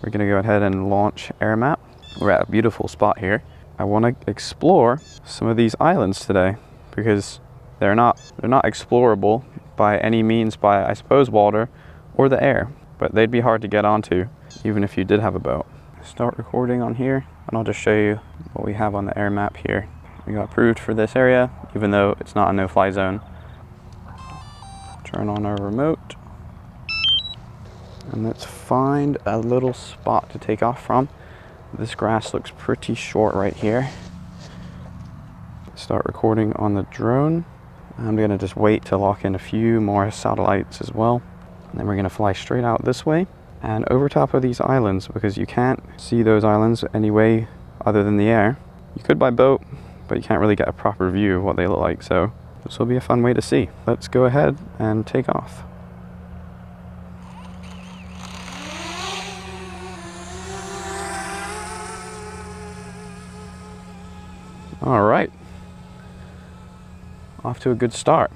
we're gonna go ahead and launch air map. We're at a beautiful spot here. I want to explore some of these islands today because they're not explorable by any means by, I suppose, water or the air, but they'd be hard to get onto even if you did have a boat. Start recording on here, and I'll just show you what we have on the air map here. We got approved for this area, even though it's not a no-fly zone. Turn on our remote, and let's find a little spot to take off from. This grass looks pretty short right here. Start recording on the drone. I'm gonna just wait to lock in a few more satellites as well. And then we're gonna fly straight out this way and over top of these islands, because you can't see those islands any way other than the air. You could by boat, but you can't really get a proper view of what they look like. So this will be a fun way to see. Let's go ahead and take off. All right, off to a good start.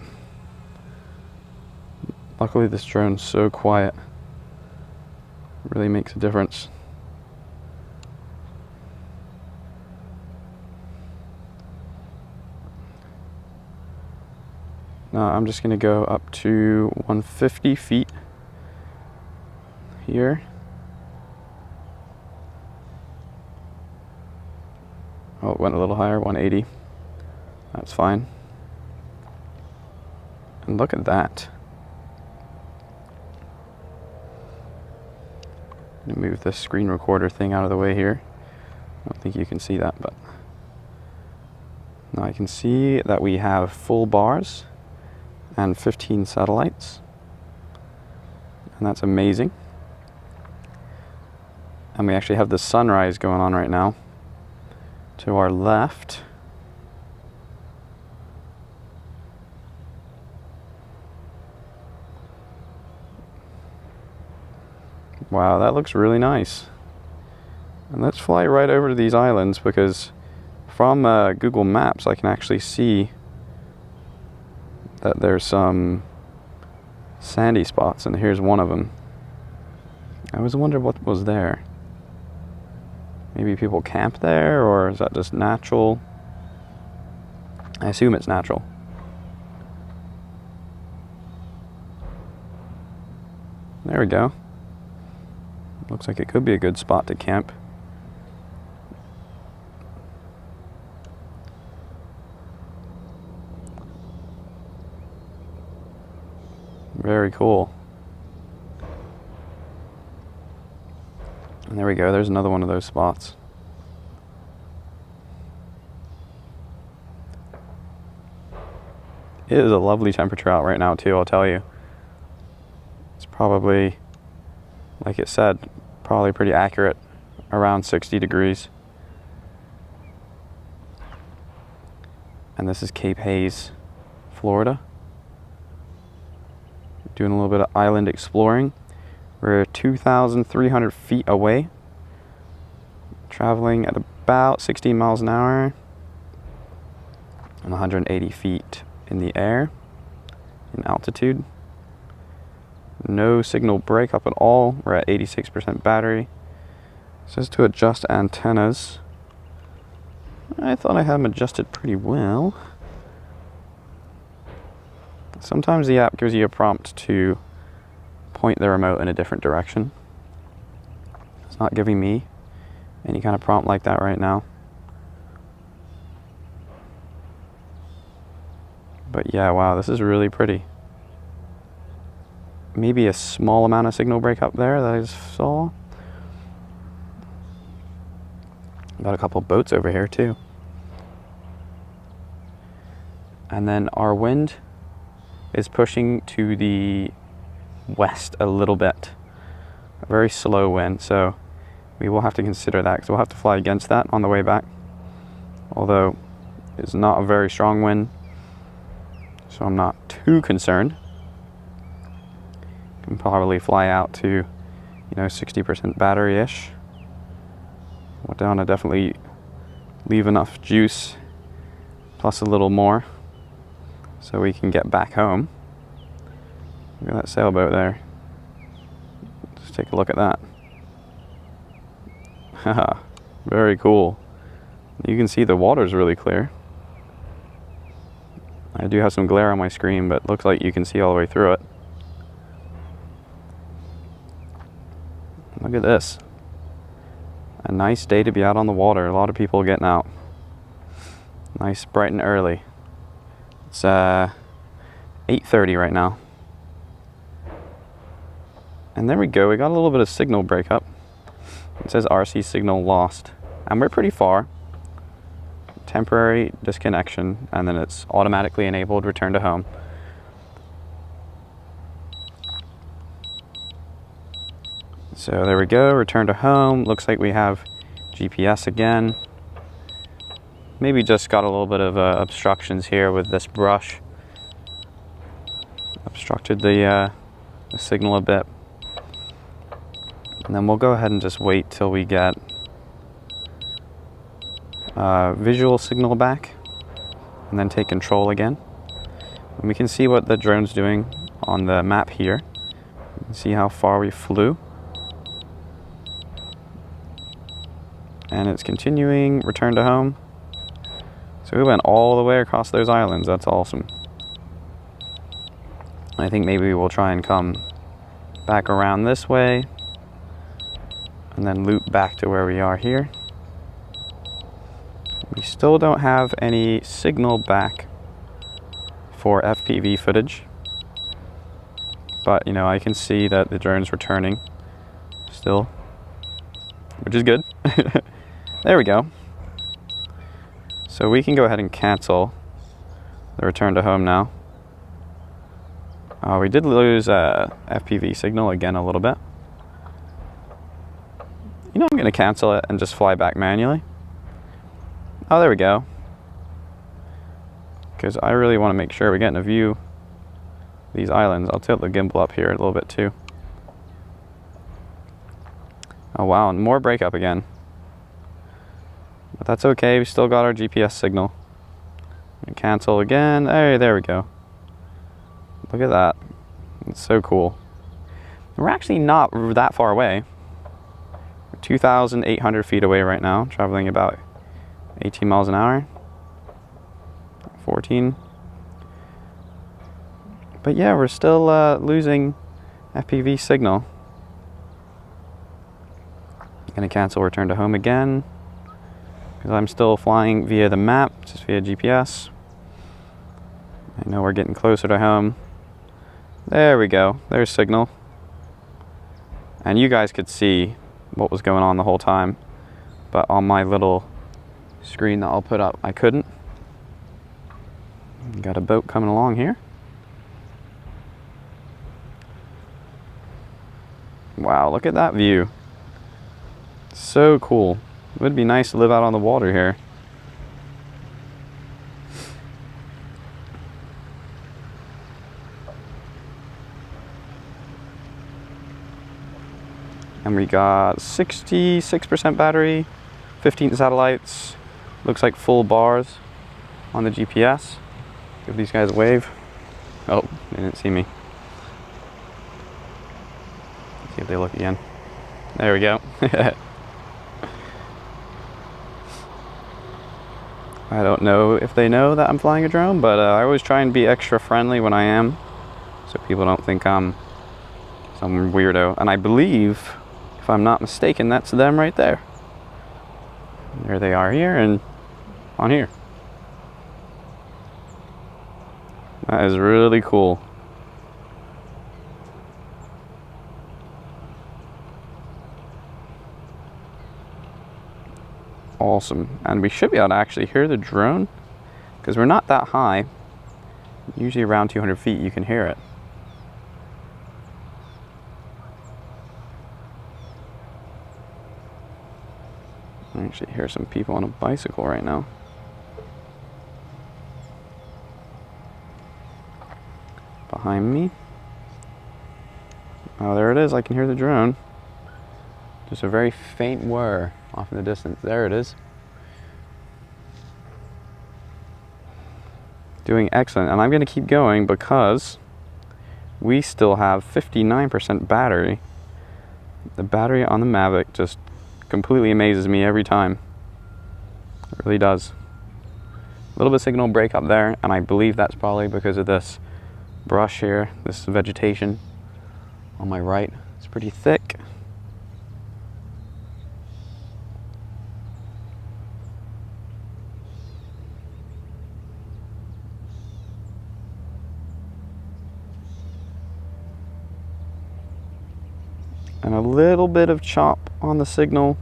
Luckily this drone's so quiet, it really makes a difference. Now I'm just gonna go up to 150 feet here. Oh, it went a little higher, 180. That's fine. And look at that. I'm gonna move this screen recorder thing out of the way here. I don't think you can see that, but now I can see that we have full bars and 15 satellites. And that's amazing. And we actually have the sunrise going on right now. To our left, wow, that looks really nice. And let's fly right over to these islands, because from Google Maps I can actually see that there's some sandy spots, and here's one of them. I always wonder what was there. Maybe people camp there, or is that just natural? I assume it's natural. There we go. Looks like it could be a good spot to camp. Very cool. And there we go, there's another one of those spots. It is a lovely temperature out right now too, I'll tell you. It's probably, like it said, probably pretty accurate, around 60 degrees. And this is Cape Hayes, Florida. Doing a little bit of island exploring. We're 2,300 feet away, traveling at about 16 miles an hour and 180 feet in the air in altitude. No signal breakup at all. We're at 86% battery. It says to adjust antennas. I thought I had them adjusted pretty well. Sometimes the app gives you a prompt to point the remote in a different direction. It's not giving me any kind of prompt like that right now. But yeah, wow, this is really pretty. Maybe a small amount of signal breakup there that I just saw. Got a couple boats over here too. And then our wind is pushing to the west a little bit. A very slow wind, so we will have to consider that, because we'll have to fly against that on the way back. Although it's not a very strong wind, so I'm not too concerned. Can probably fly out to, you know, 60% battery-ish. We'll down to definitely leave enough juice, plus a little more, so we can get back home. Look at that sailboat there. Just take a look at that. Haha, very cool. You can see the water's really clear. I do have some glare on my screen, but looks like you can see all the way through it. Look at this. A nice day to be out on the water. A lot of people getting out. Nice, bright and early. It's 8:30 right now. And there we go. We got a little bit of signal breakup. It says RC signal lost. And we're pretty far. Temporary disconnection, and then it's automatically enabled return to home. So there we go, return to home. Looks like we have GPS again. Maybe just got a little bit of obstructions here with this brush. Obstructed the signal a bit. And then we'll go ahead and just wait till we get visual signal back, and then take control again. And we can see what the drone's doing on the map here. You can see how far we flew. And it's continuing, return to home. So we went all the way across those islands. That's awesome. I think maybe we'll try and come back around this way and then loop back to where we are here. We still don't have any signal back for FPV footage, but you know, I can see that the drone's returning still, which is good. There we go. So we can go ahead and cancel the return to home now. We did lose FPV signal again a little bit. You know, I'm going to cancel it and just fly back manually. Oh, there we go. Because I really want to make sure we're getting a view of these islands. I'll tilt the gimbal up here a little bit too. Oh wow, and more breakup again. But that's okay, we still got our GPS signal. And cancel again. Hey, there we go. Look at that. It's so cool. We're actually not that far away. We're 2,800 feet away right now, traveling about 18 miles an hour. 14. But yeah, we're still losing FPV signal. I'm gonna cancel return to home again because I'm still flying via the map, just via GPS. I know we're getting closer to home. There we go, there's signal. And you guys could see what was going on the whole time, but on my little screen that I'll put up, I couldn't. Got a boat coming along here. Wow, look at that view. So cool. It would be nice to live out on the water here. And we got 66% battery, 15 satellites. Looks like full bars on the GPS. Give these guys a wave. Oh, they didn't see me. Let's see if they look again. There we go. I don't know if they know that I'm flying a drone, but I always try and be extra friendly when I am, so people don't think I'm some weirdo. And I believe, if I'm not mistaken, that's them right there. There they are here and on here. That is really cool. Awesome. And we should be able to actually hear the drone because we're not that high. Usually around 200 feet you can hear it. I actually hear some people on a bicycle right now. Behind me. Oh, there it is. I can hear the drone. Just a very faint whir off in the distance. There it is. Doing excellent. And I'm going to keep going because we still have 59% battery. The battery on the Mavic just completely amazes me every time. It really does. A little bit of signal break up there, and I believe that's probably because of this brush here, this vegetation on my right. It's pretty thick. And a little bit of chop on the signal.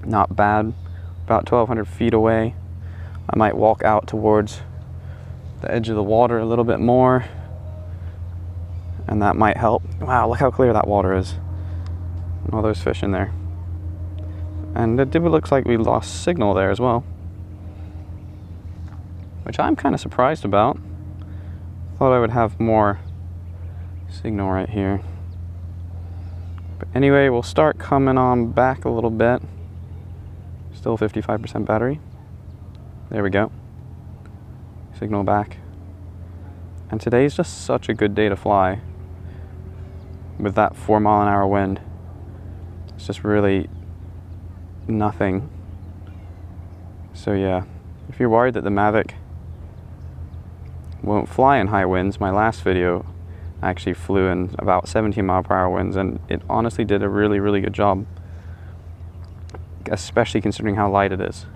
Not bad. About 1,200 feet away. I might walk out towards the edge of the water a little bit more, and that might help. Wow, look how clear that water is. And all those fish in there. And it looks like we lost signal there as well, which I'm kind of surprised about. Thought I would have more signal right here. But anyway, we'll start coming on back a little bit. Still 55% battery. There we go. Signal back. And today's just such a good day to fly. With that 4-mile-an-hour wind. It's just really nothing. So yeah, if you're worried that the Mavic won't fly in high winds, my last video actually flew in about 17-mile-per-hour winds, and it honestly did a really, really good job, especially considering how light it is.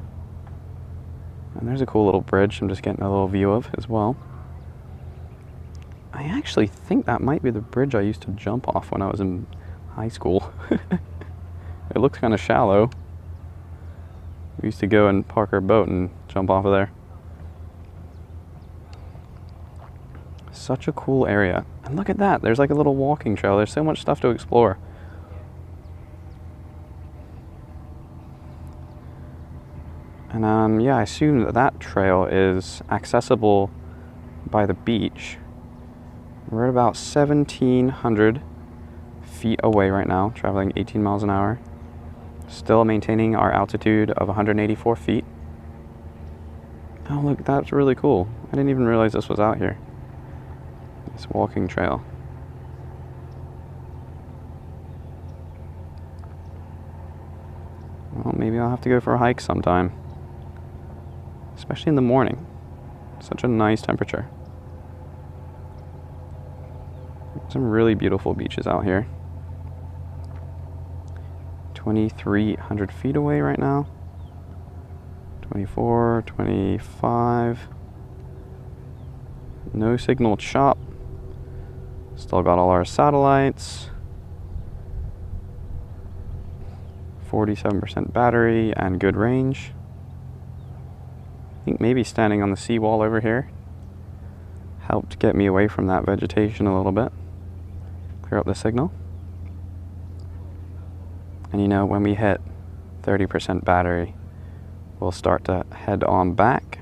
And there's a cool little bridge I'm just getting a little view of as well. I actually think that might be the bridge I used to jump off when I was in high school. It looks kind of shallow. We used to go and park our boat and jump off of there. Such a cool area. And look at that, there's like a little walking trail. There's so much stuff to explore. And yeah, I assume that that trail is accessible by the beach. We're at about 1,700 feet away right now, traveling 18 miles an hour. Still maintaining our altitude of 184 feet. Oh look, that's really cool. I didn't even realize this was out here. This walking trail. Well, maybe I'll have to go for a hike sometime. Especially in the morning. Such a nice temperature. Some really beautiful beaches out here. 2,300 feet away right now. 24, 25. No signal chop. Still got all our satellites. 47% battery and good range. I think maybe standing on the seawall over here helped get me away from that vegetation a little bit. Clear up the signal. And you know, when we hit 30% battery, we'll start to head on back.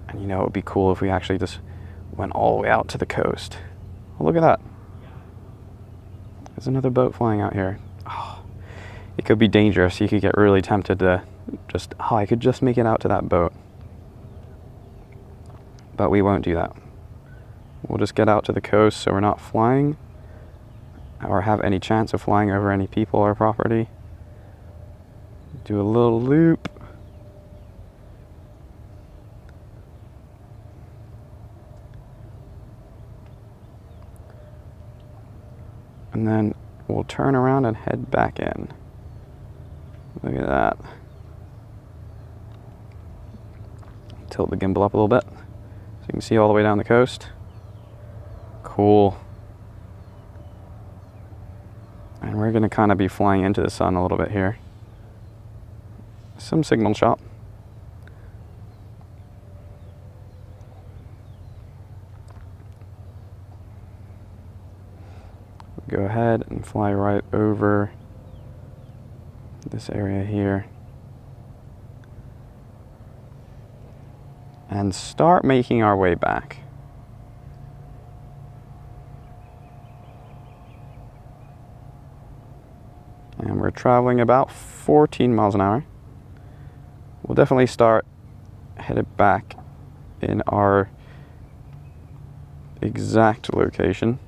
And you know, it would be cool if we actually just went all the way out to the coast. Oh, look at that. There's another boat flying out here. Oh, it could be dangerous. You could get really tempted to just, oh, I could just make it out to that boat. But we won't do that. We'll just get out to the coast so we're not flying or have any chance of flying over any people or property. Do a little loop. And then we'll turn around and head back in. Look at that. Tilt the gimbal up a little bit so you can see all the way down the coast. Cool. And we're going to kind of be flying into the sun a little bit here. Some signal chop. Go ahead and fly right over this area here. And start making our way back. And we're traveling about 14 miles an hour. We'll definitely start headed back in our exact location,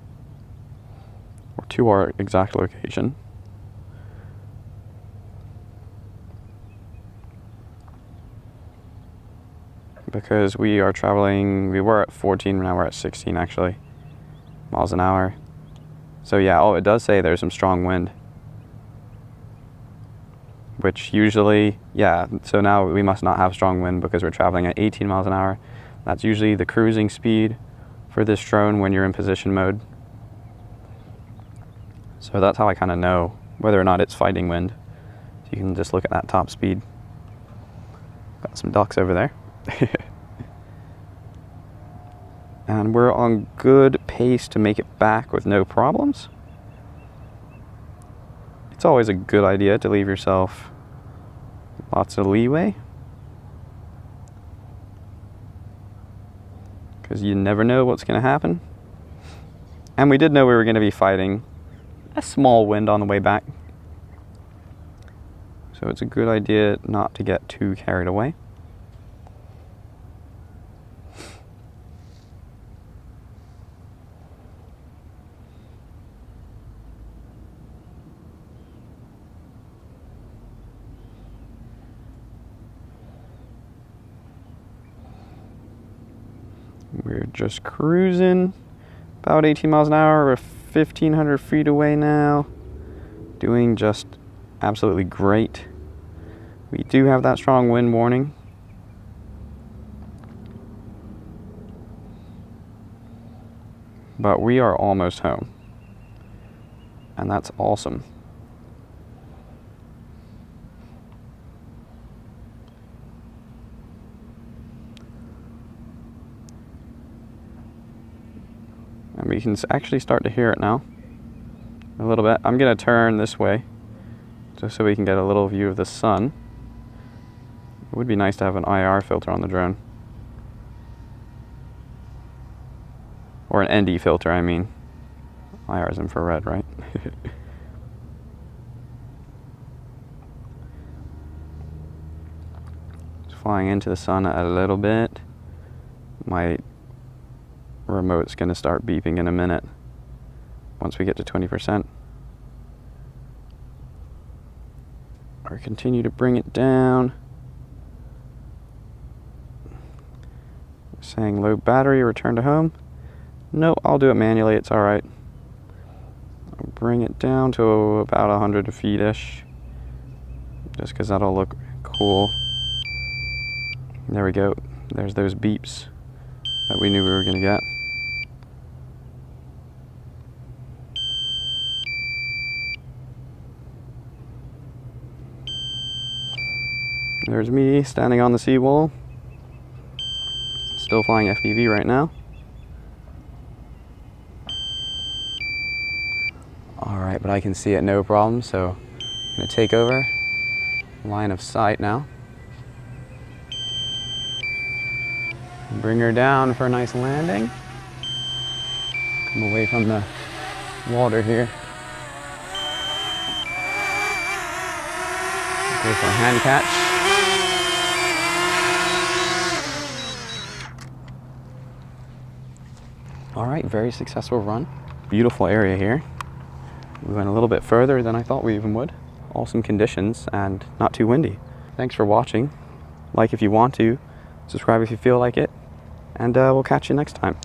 or to our exact location. because we are traveling, we were at 14, now we're at 16 actually, miles an hour. So yeah, oh, it does say there's some strong wind. Which usually, yeah, so now we must not have strong wind because we're traveling at 18 miles an hour. That's usually the cruising speed for this drone when you're in position mode. So that's how I kind of know whether or not it's fighting wind. So you can just look at that top speed. Got some ducks over there. And we're on good pace to make it back with no problems. It's always a good idea to leave yourself lots of leeway, because you never know what's going to happen. And we did know we were going to be fighting a small wind on the way back. So it's a good idea not to get too carried away. We're just cruising about 18 miles an hour. We're 1,500 feet away now. Doing just absolutely great. We do have that strong wind warning. But we are almost home. And that's awesome. And we can actually start to hear it now a little bit. I'm going to turn this way just so we can get a little view of the sun. It would be nice to have an IR filter on the drone. Or an ND filter, I mean. IR is infrared, right? Just flying into the sun a little bit. My remote's going to start beeping in a minute once we get to 20%. Or continue to bring it down. Saying low battery, return to home. No, I'll do it manually, it's alright. I'll bring it down to about 100 feet-ish, just because that'll look cool. There we go. There's those beeps that we knew we were going to get. There's me standing on the seawall. Still flying FPV right now. Alright, but I can see it no problem, so I'm going to take over. Line of sight now. Bring her down for a nice landing. Come away from the water here. Go for a hand catch. Alright, very successful run. Beautiful area here. We went a little bit further than I thought we even would. Awesome conditions and not too windy. Thanks for watching. Like if you want to, subscribe if you feel like it, and we'll catch you next time.